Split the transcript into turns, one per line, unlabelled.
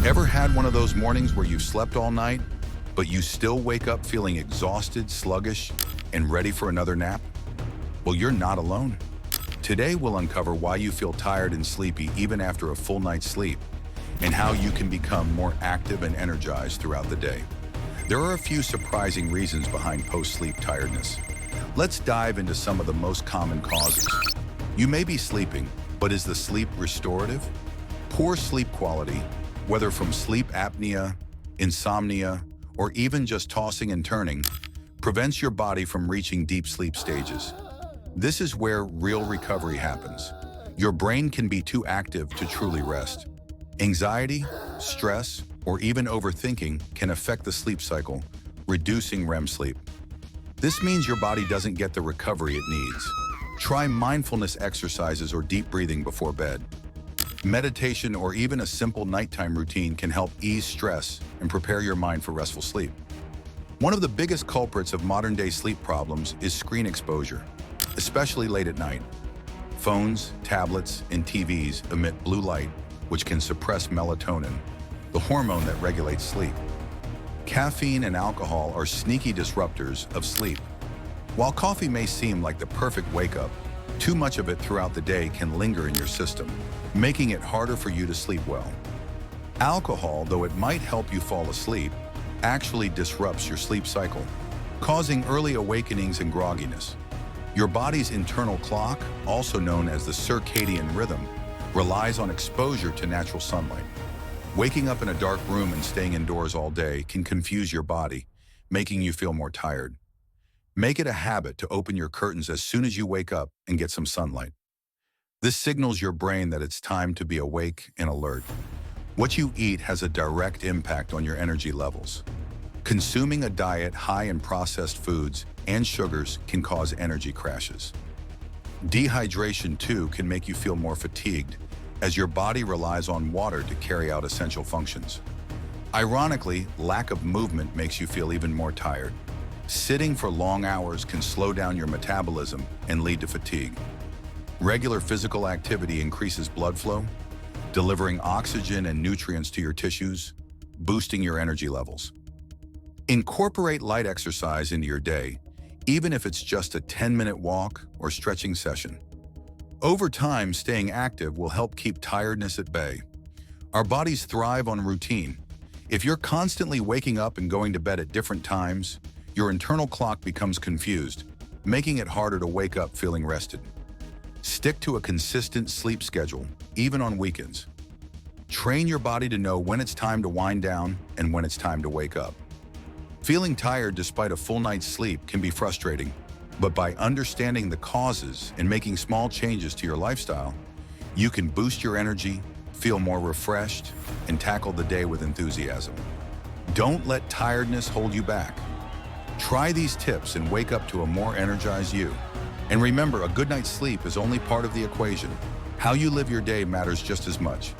Ever had one of those mornings where you've slept all night, but you still wake up feeling exhausted, sluggish, and ready for another nap? Well, you're not alone. Today, we'll uncover why you feel tired and sleepy even after a full night's sleep, and how you can become more active and energized throughout the day. There are a few surprising reasons behind post-sleep tiredness. Let's dive into some of the most common causes. You may be sleeping, but is the sleep restorative? Poor sleep quality, whether from sleep apnea, insomnia, or even just tossing and turning, prevents your body from reaching deep sleep stages. This is where real recovery happens. Your brain can be too active to truly rest. Anxiety, stress, or even overthinking can affect the sleep cycle, reducing REM sleep. This means your body doesn't get the recovery it needs. Try mindfulness exercises or deep breathing before bed. Meditation or even a simple nighttime routine can help ease stress and prepare your mind for restful sleep. One of the biggest culprits of modern-day sleep problems is screen exposure, especially late at night. Phones, tablets, and TVs emit blue light, which can suppress melatonin, the hormone that regulates sleep. Caffeine and alcohol are sneaky disruptors of sleep. While coffee may seem like the perfect wake-up, too much of it throughout the day can linger in your system, making it harder for you to sleep well. Alcohol, though it might help you fall asleep, actually disrupts your sleep cycle, causing early awakenings and grogginess. Your body's internal clock, also known as the circadian rhythm, relies on exposure to natural sunlight. Waking up in a dark room and staying indoors all day can confuse your body, making you feel more tired. Make it a habit to open your curtains as soon as you wake up and get some sunlight. This signals your brain that it's time to be awake and alert. What you eat has a direct impact on your energy levels. Consuming a diet high in processed foods and sugars can cause energy crashes. Dehydration, too, can make you feel more fatigued, as your body relies on water to carry out essential functions. Ironically, lack of movement makes you feel even more tired. Sitting for long hours can slow down your metabolism and lead to fatigue. Regular physical activity increases blood flow, delivering oxygen and nutrients to your tissues, boosting your energy levels. Incorporate light exercise into your day, even if it's just a 10-minute walk or stretching session. Over time, staying active will help keep tiredness at bay. Our bodies thrive on routine. If you're constantly waking up and going to bed at different times, your internal clock becomes confused, making it harder to wake up feeling rested. Stick to a consistent sleep schedule, even on weekends. Train your body to know when it's time to wind down and when it's time to wake up. Feeling tired despite a full night's sleep can be frustrating, but by understanding the causes and making small changes to your lifestyle, you can boost your energy, feel more refreshed, and tackle the day with enthusiasm. Don't let tiredness hold you back. Try these tips and wake up to a more energized you. And remember, a good night's sleep is only part of the equation. How you live your day matters just as much.